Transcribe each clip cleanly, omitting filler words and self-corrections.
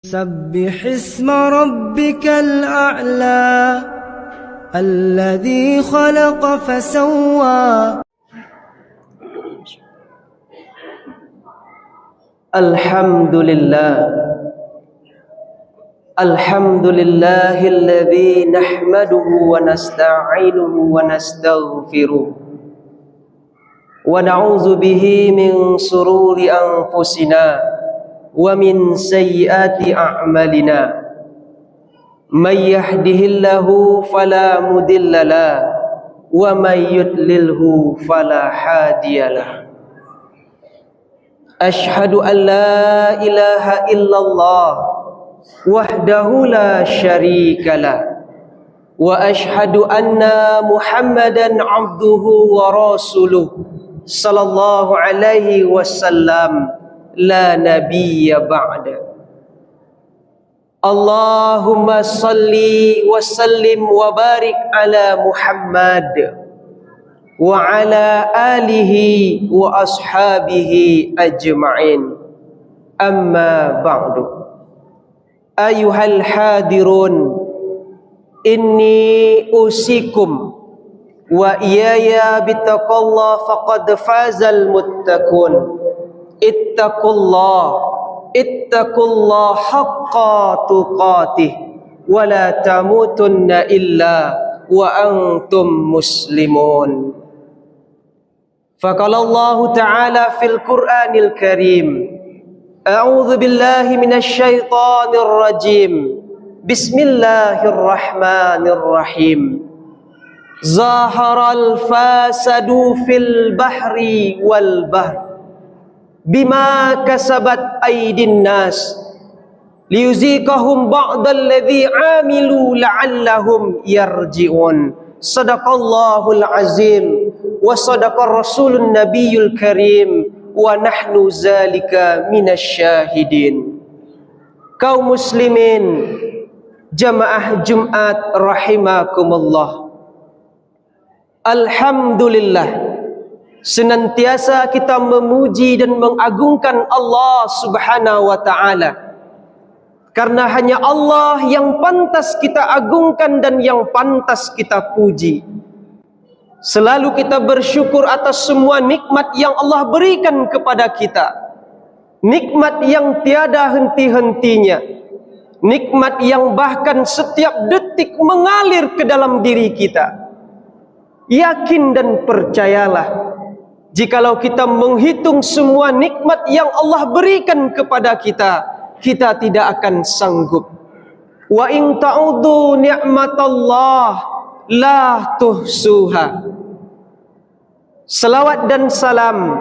سبح اسم ربك الأعلى الذي خلق فسوى. الحمد لله الذي نحمده ونستعينه ونستغفره ونعوذ به من شرور أنفسنا ومن سيئات أعمالنا. من يهده الله فلا مضل له ومن يضلله فلا هادي له. أشهد أن لا إله إلا الله وحده لا شريك له وأشهد أن محمدا عبده ورسوله صلى الله عليه وسلم لا نبي بعد. اللهم صل وسلم وبارك على محمد وعلى آله وأصحابه أجمعين. أما بعد، أيها الحاضرون، إني أوصيكم وإياي بتقوى الله فقد فاز المتقون. اتقوا الله حق تقاته ولا تموتن إلا وأنتم مسلمون. فقال الله تعالى في القرآن الكريم: أعوذ بالله من الشيطان الرجيم، بسم الله الرحمن الرحيم. ظهر الفساد في البحر والبحر بما كسبت أيدي الناس ليذيقهم بعض الذي عملوا لعلهم يرجعون. صدق الله العظيم وصدق الرسول النبي الكريم ونحن ذلك من الشاهدين. Kaum muslimin, jamaah Jumat rahimakumullah. Alhamdulillah, senantiasa kita memuji dan mengagungkan Allah Subhanahu wa ta'ala, karena hanya Allah yang pantas kita agungkan dan yang pantas kita puji. Selalu kita bersyukur atas semua nikmat yang Allah berikan kepada kita, nikmat yang tiada henti-hentinya, nikmat yang bahkan setiap detik mengalir ke dalam diri kita. Yakin dan percayalah, jikalau kita menghitung semua nikmat yang Allah berikan kepada kita, kita tidak akan sanggup. Wa in ta'udu ni'matallah la tuhsuha. Salawat dan salam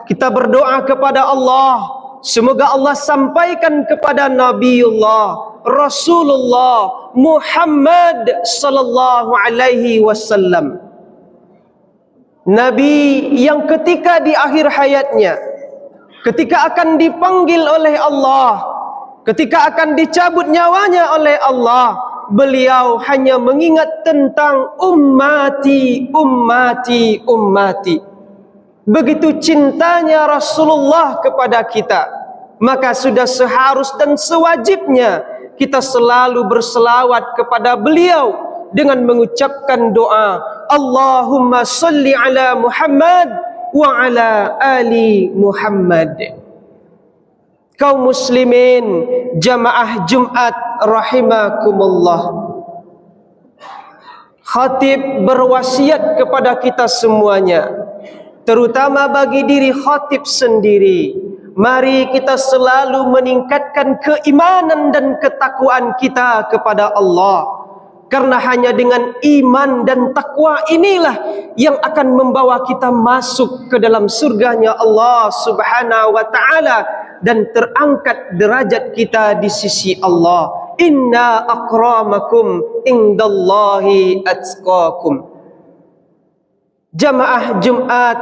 kita berdoa kepada Allah, semoga Allah sampaikan kepada Nabiullah Rasulullah Muhammad sallallahu alaihi wasallam, Nabi yang ketika di akhir hayatnya, ketika akan dipanggil oleh Allah, ketika akan dicabut nyawanya oleh Allah, beliau hanya mengingat tentang ummati, ummati, ummati. Begitu cintanya Rasulullah kepada kita, maka sudah seharus dan sewajibnya kita selalu berselawat kepada beliau dengan mengucapkan doa, Allahumma salli ala Muhammad wa ala ali Muhammad. Kaum muslimin, jamaah Jumat rahimakumullah, khatib berwasiat kepada kita semuanya, terutama bagi diri khatib sendiri, mari kita selalu meningkatkan keimanan dan ketakwaan kita kepada Allah. Karena hanya dengan iman dan takwa inilah yang akan membawa kita masuk ke dalam surganya Allah Subhanahu wa ta'ala dan terangkat derajat kita di sisi Allah. Inna akramakum indallahi atqakum. Jamaah Jumat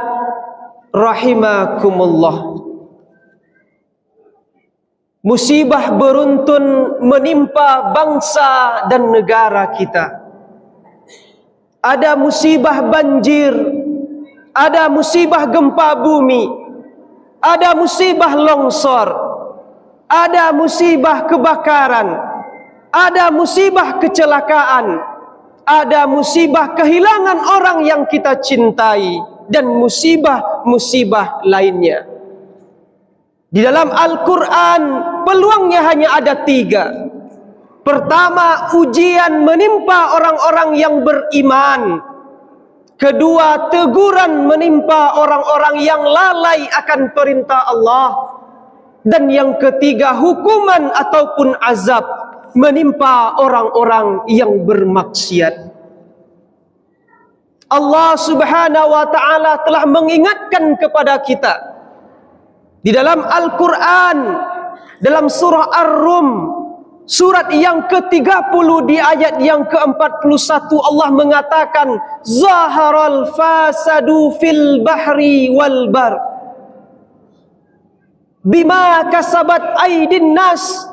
rahimakumullah, musibah beruntun menimpa bangsa dan negara kita. Ada musibah banjir, ada musibah gempa bumi, ada musibah longsor, ada musibah kebakaran, ada musibah kecelakaan, ada musibah kehilangan orang yang kita cintai, dan musibah-musibah lainnya. Di dalam Al-Quran peluangnya hanya ada 3. Pertama, ujian menimpa orang-orang yang beriman. Kedua, teguran menimpa orang-orang yang lalai akan perintah Allah. Dan yang ketiga, hukuman ataupun azab menimpa orang-orang yang bermaksiat. Allah Subhanahu wa ta'ala telah mengingatkan kepada kita di dalam Al-Quran, dalam surah Ar-Rum, surat yang ke-30 di ayat yang ke-41, Allah mengatakan, Zaharal fasadu fil bahri wal bar, bima kasabat aydin nas,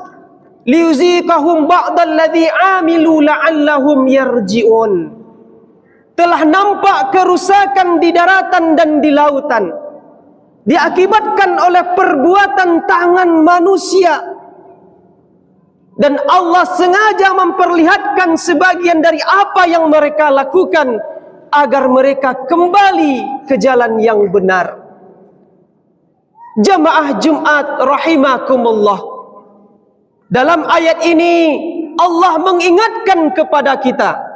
liyuziqahum ba'dalladzi amilu la'allahum yarji'un. Telah nampak kerusakan di daratan dan di lautan, diakibatkan oleh perbuatan tangan manusia. Dan Allah sengaja memperlihatkan sebagian dari apa yang mereka lakukan agar mereka kembali ke jalan yang benar. Jamaah Jumat rahimakumullah, dalam ayat ini Allah mengingatkan kepada kita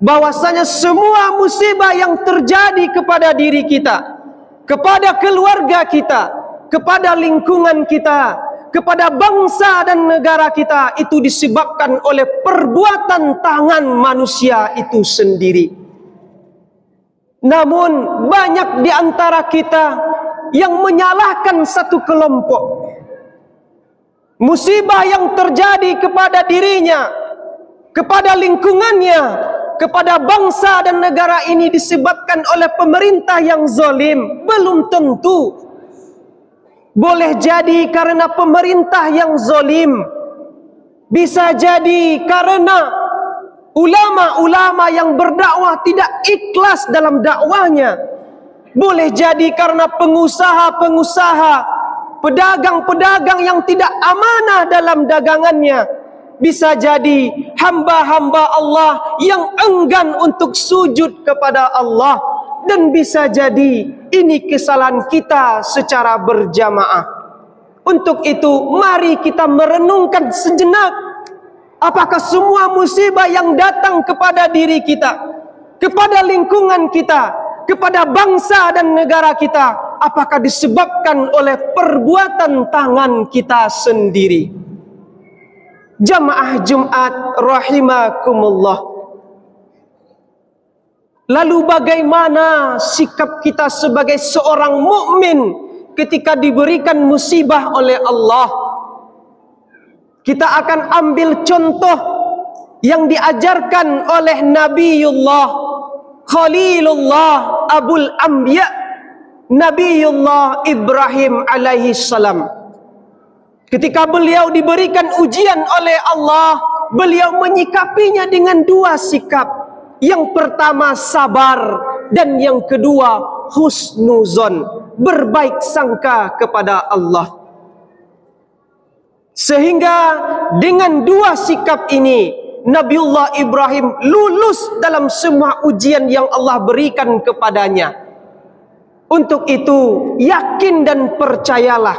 bahwasanya semua musibah yang terjadi kepada diri kita, kepada keluarga kita, kepada lingkungan kita, kepada bangsa dan negara kita, itu disebabkan oleh perbuatan tangan manusia itu sendiri. Namun banyak di antara kita yang menyalahkan satu kelompok. Musibah yang terjadi kepada dirinya, kepada lingkungannya, kepada bangsa dan negara ini disebabkan oleh pemerintah yang zalim. Belum tentu. Boleh jadi karena pemerintah yang zalim, bisa jadi karena ulama-ulama yang berdakwah tidak ikhlas dalam dakwahnya. Boleh jadi karena pengusaha-pengusaha, pedagang-pedagang yang tidak amanah dalam dagangannya. Bisa jadi hamba-hamba Allah yang enggan untuk sujud kepada Allah. Dan bisa jadi ini kesalahan kita secara berjamaah. Untuk itu mari kita merenungkan sejenak, apakah semua musibah yang datang kepada diri kita, kepada lingkungan kita, kepada bangsa dan negara kita, apakah disebabkan oleh perbuatan tangan kita sendiri? Jamaah Jumat rahimakumullah, lalu bagaimana sikap kita sebagai seorang mukmin ketika diberikan musibah oleh Allah? Kita akan ambil contoh yang diajarkan oleh Nabiullah Khalilullah Abul Anbiya, Nabiullah Ibrahim alaihi salam. Ketika beliau diberikan ujian oleh Allah, beliau menyikapinya dengan 2 sikap. Yang pertama sabar, dan yang kedua husnuzon, berbaik sangka kepada Allah. Sehingga dengan 2 sikap ini Nabiullah Ibrahim lulus dalam semua ujian yang Allah berikan kepadanya. Untuk itu yakin dan percayalah,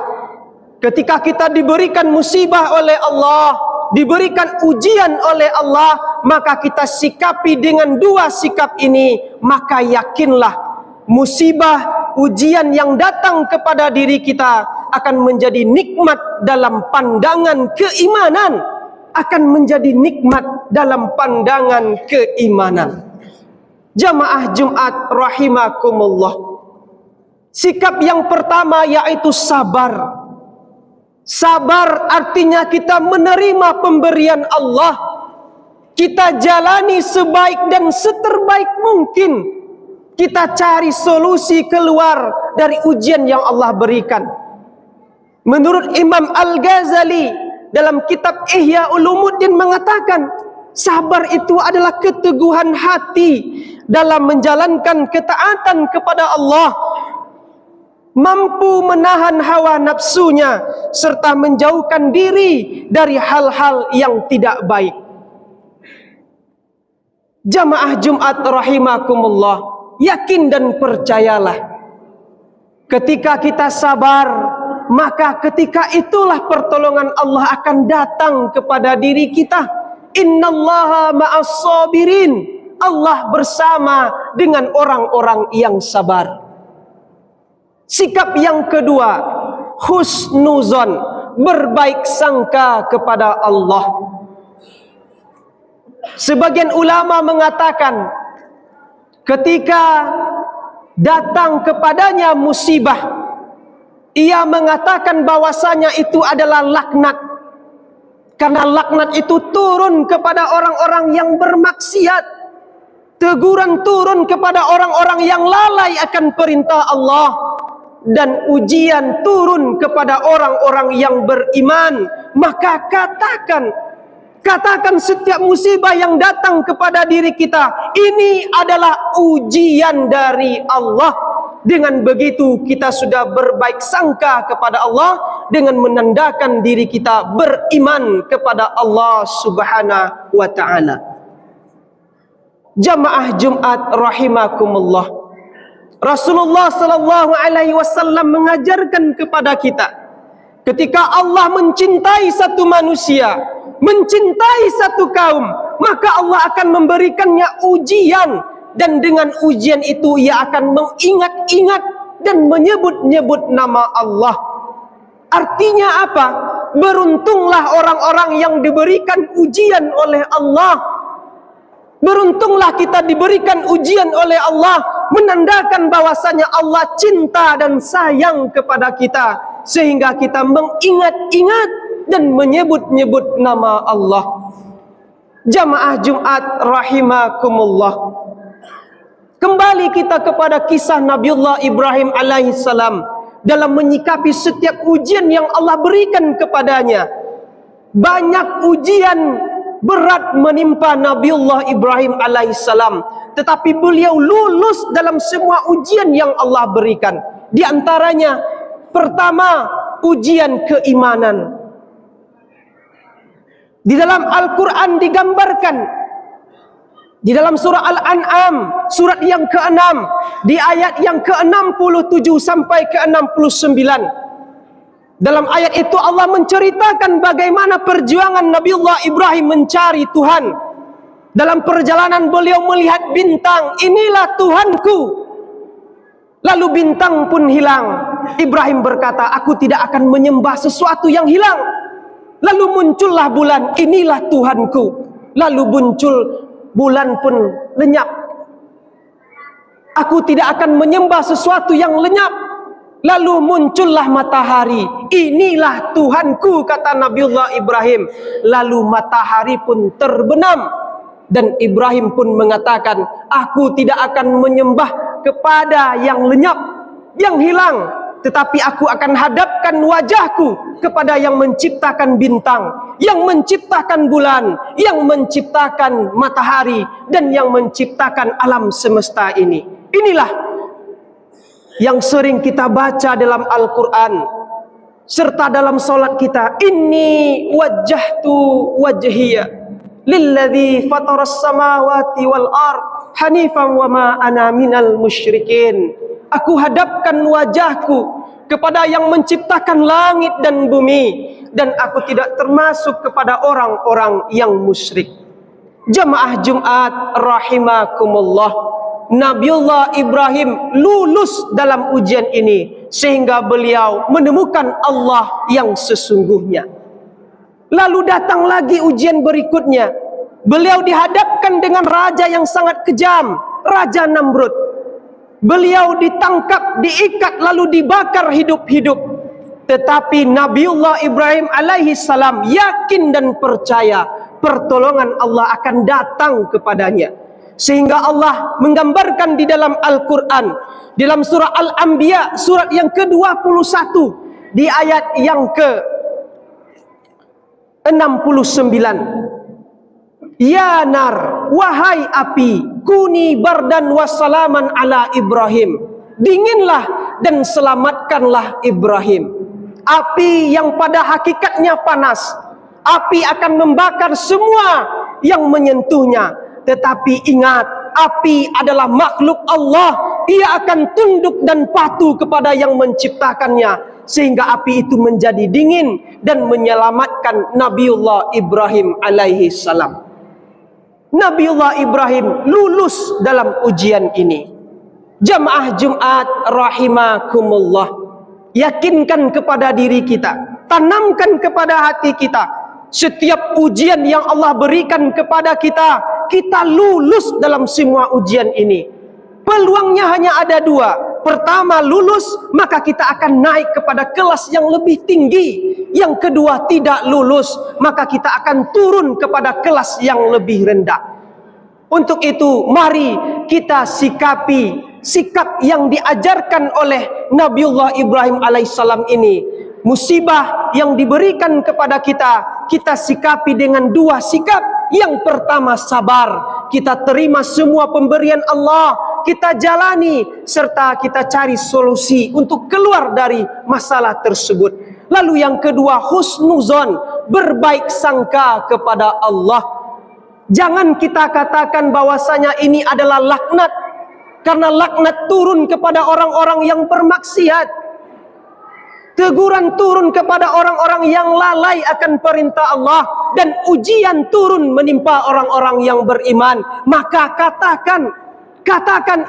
ketika kita diberikan musibah oleh Allah, diberikan ujian oleh Allah, maka kita sikapi dengan 2 sikap ini. Maka yakinlah musibah, ujian yang datang kepada diri kita akan menjadi nikmat dalam pandangan keimanan, akan menjadi nikmat dalam pandangan keimanan. Jamaah Jumat rahimakumullah, sikap yang pertama yaitu sabar. Sabar artinya kita menerima pemberian Allah, kita jalani sebaik dan seterbaik mungkin, kita cari solusi keluar dari ujian yang Allah berikan. Menurut Imam Al-Ghazali dalam kitab Ihya Ulumuddin mengatakan, sabar itu adalah keteguhan hati dalam menjalankan ketaatan kepada Allah. mampu menahan hawa nafsunya, serta menjauhkan diri dari hal-hal yang tidak baik. Jamaah Jumat rahimakumullah, yakin dan percayalah, ketika kita sabar, maka ketika itulah pertolongan Allah akan datang kepada diri kita. Innallaha ma'as sabirin. Allah bersama dengan orang-orang yang sabar. Sikap yang kedua, husnuzon, berbaik sangka kepada Allah. Sebagian ulama mengatakan, ketika datang kepadanya musibah, ia mengatakan bahwasanya itu adalah laknat, karena laknat itu turun kepada orang-orang yang bermaksiat, teguran turun kepada orang-orang yang lalai akan perintah Allah, dan ujian turun kepada orang-orang yang beriman. Maka katakan setiap musibah yang datang kepada diri kita, ini adalah ujian dari Allah. Dengan begitu kita sudah berbaik sangka kepada Allah, dengan menandakan diri kita beriman kepada Allah Subhanahu wa ta'ala. Jamaah Jumat rahimakumullah, Rasulullah sallallahu alaihi wasallam mengajarkan kepada kita, ketika Allah mencintai satu manusia, mencintai satu kaum, maka Allah akan memberikannya ujian, dan dengan ujian itu ia akan mengingat-ingat dan menyebut-nyebut nama Allah. Artinya apa? Beruntunglah orang-orang yang diberikan ujian oleh Allah. Beruntunglah kita diberikan ujian oleh Allah, menandakan bahwasanya Allah cinta dan sayang kepada kita, sehingga kita mengingat-ingat dan menyebut-nyebut nama Allah. Jamaah Jumat rahimakumullah, kembali kita kepada kisah Nabiullah Ibrahim alaihissalam dalam menyikapi setiap ujian yang Allah berikan kepadanya. Banyak ujian berat menimpa Nabiullah Ibrahim alaihissalam, tetapi beliau lulus dalam semua ujian yang Allah berikan. Di antaranya, pertama, ujian keimanan. Di dalam Al-Quran digambarkan, di dalam surah Al-An'am, surat yang ke-6, di ayat yang ke-67 sampai ke-69. Dalam ayat itu Allah menceritakan bagaimana perjuangan Nabiullah Ibrahim mencari Tuhan. Dalam perjalanan beliau melihat bintang, inilah Tuhanku. Lalu bintang pun hilang. Ibrahim berkata, aku tidak akan menyembah sesuatu yang hilang. Lalu muncullah bulan, inilah Tuhanku. Lalu muncul bulan pun lenyap. Aku tidak akan menyembah sesuatu yang lenyap. Lalu muncullah matahari, inilah Tuhanku, kata Nabiullah Ibrahim. Lalu matahari pun terbenam, dan Ibrahim pun mengatakan, aku tidak akan menyembah kepada yang lenyap, yang hilang, tetapi aku akan hadapkan wajahku kepada yang menciptakan bintang, yang menciptakan bulan, yang menciptakan matahari, dan yang menciptakan alam semesta ini. Inilah yang sering kita baca dalam Al-Quran serta dalam solat kita. Inni wajjahtu wajhiya lilladzi fataras samawati wal ard hanifan wa ma ana minal musyrikin. Aku hadapkan wajahku kepada yang menciptakan langit dan bumi, dan aku tidak termasuk kepada orang-orang yang musyrik. Jamaah Jumat rahimakumullah, Nabiullah Ibrahim lulus dalam ujian ini sehingga beliau menemukan Allah yang sesungguhnya. Lalu datang lagi ujian berikutnya. Beliau dihadapkan dengan raja yang sangat kejam, Raja Namrud. Beliau ditangkap, diikat, lalu dibakar hidup-hidup. Tetapi Nabiullah Ibrahim alaihissalam yakin dan percaya pertolongan Allah akan datang kepadanya. Sehingga Allah menggambarkan di dalam Al-Quran, dalam surah Al-Anbiya, surat yang ke-21, di ayat yang ke-69. Ya nar, wahai api, kuni bardan wassalaman ala Ibrahim. Dinginlah dan selamatkanlah Ibrahim. Api yang pada hakikatnya panas, api akan membakar semua yang menyentuhnya. Tetapi ingat, api adalah makhluk Allah. Ia akan tunduk dan patuh kepada yang menciptakannya, sehingga api itu menjadi dingin dan menyelamatkan Nabiullah Ibrahim alaihi salam. Nabiullah Ibrahim lulus dalam ujian ini. Jamaah Jumat rahimakumullah, yakinkan kepada diri kita, tanamkan kepada hati kita, setiap ujian yang Allah berikan kepada kita, kita lulus dalam semua ujian ini. Peluangnya hanya ada dua. Pertama, lulus, maka kita akan naik kepada kelas yang lebih tinggi. Yang kedua, tidak lulus, maka kita akan turun kepada kelas yang lebih rendah. Untuk itu, mari kita sikapi sikap yang diajarkan oleh Nabiullah Ibrahim alaihissalam ini. Musibah yang diberikan kepada kita, kita sikapi dengan dua sikap. Yang pertama, sabar. Kita terima semua pemberian Allah, kita jalani, serta kita cari solusi untuk keluar dari masalah tersebut. Lalu yang kedua, husnuzon, berbaik sangka kepada Allah. Jangan kita katakan bahwasanya ini adalah laknat, karena laknat turun kepada orang-orang yang bermaksiat. Teguran turun kepada orang-orang yang lalai akan perintah Allah, dan ujian turun menimpa orang-orang yang beriman. Maka katakan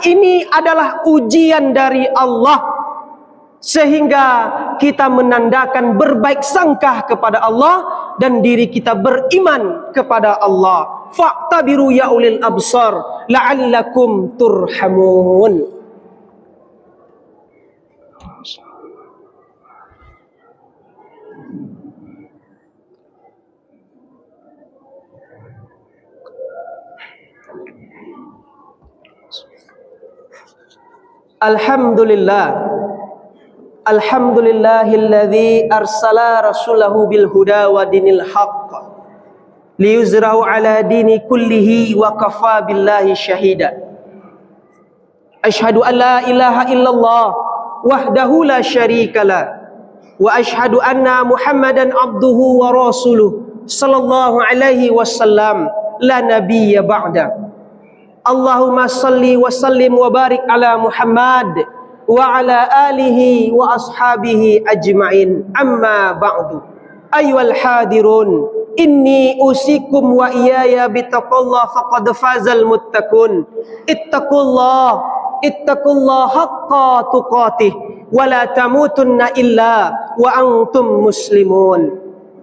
ini adalah ujian dari Allah, sehingga kita menandakan berbaik sangka kepada Allah dan diri kita beriman kepada Allah. Fa'tabiru ya ulil absar la'allakum turhamun. Alhamdulillahilladzi arsala rasulahu bil huda wa dinil haqq liyuzrahu ala dini kullihi wa kafa billahi syahida. Asyhadu an la ilaha illallah wahdahu la syarikalah wa asyhadu anna Muhammadan abduhu wa rasuluh sallallahu alaihi wasallam la nabiyya ba'da. Allahumma salli wa sallim wa barik ala Muhammad wa ala alihi wa ashabihi ajma'in. Amma ba'du. Ayyuhal hadirun, inni usikum wa iyaya bittaqullah faqad fazal muttaqun. Ittaqullah haqqa tuqatih wa la tamutunna illa wa antum muslimun.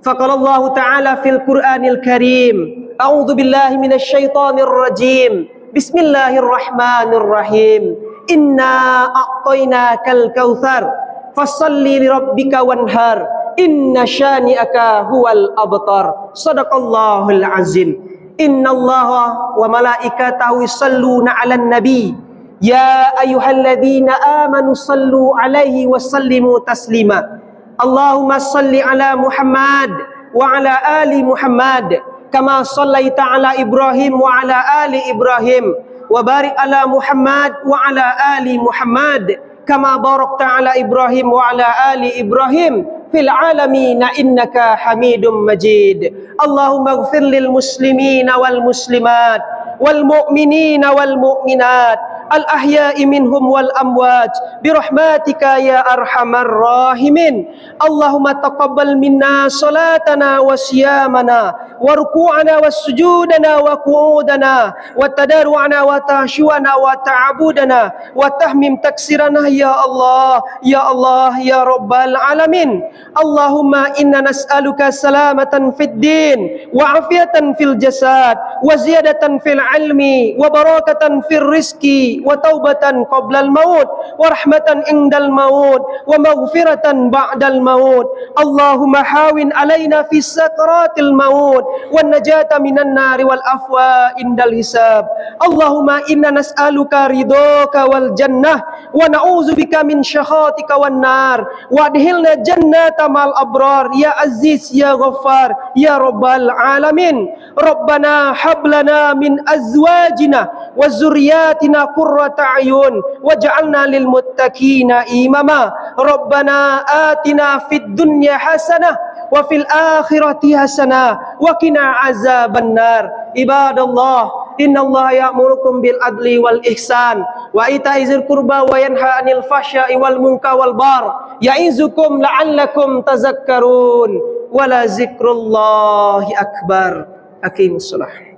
Faqala Allah ta'ala fil Qur'anil Karim, a'udzu billahi minasy syaithanir rajim. Bismillahirrahmanirrahim. Inna a'tainakal kautsar fashalli lirabbika wanhar. Inna syani'aka huwal abtar. Shadaqallahul azim. Innallaha wa malaikatahu yusalluna 'alan nabi. Ya ayyuhalladzina amanu sallu 'alaihi wa sallimu taslima. Allahumma salli 'ala Muhammad wa 'ala ali Muhammad kama sallaita ala Ibrahim wa ala ali Ibrahim wa barik ala Muhammad wa ala ali Muhammad kama barakta ala Ibrahim wa ala ali Ibrahim fil alamin innaka Hamidum Majid. Allahumma ighfir lil muslimina wal muslimat wal mu'minina wal mu'minat al ahya'i minhum wal amwat birahmatika ya arhamar rahimin. Allahumma taqabbal minna salatana wa siyamana wa ruku'ana wa sujudana wa qu'udana wa tadaru'ana wa tahsyuana wa ta'abudana wa tahmim taksirana ya Allah ya Allah ya rabbal alamin. Allahumma inna nas'aluka salamatan fid din wa afiatan fil jasad wa ziyadatan fil ilmi wa barakatan fil rizqi wa taubatan qabla al-maut wa rahmatan indal maut wa maghfiratan ba'dal maut. Allahumma hawin alaina fi sakaratil maut wan najata minan nari wal afwa indal hisab. Allahumma inna nas'aluka ridhaka wal jannah wa na'udzubika min syakhatika wan nar wa adkhilna jannata mal abrar ya aziz ya ghaffar ya rabbal alamin. Rabbana hab lana min azwajina wa dzurriyyatina qurrata a'yun waj'alna lil muttaqina imama. Rabbana atina fid dunya hasanah wa fil akhirati hasanah wa qina azabannar. Ibadallah, innallaha ya'murukum bil adli wal ihsan wa ita'izil qurba wa yanha 'anil fahsya'i wal munkar wal bar. Ya'izukum la'allakum tazakkarun. Wala zikrullahi akbar. Aqimus shalah.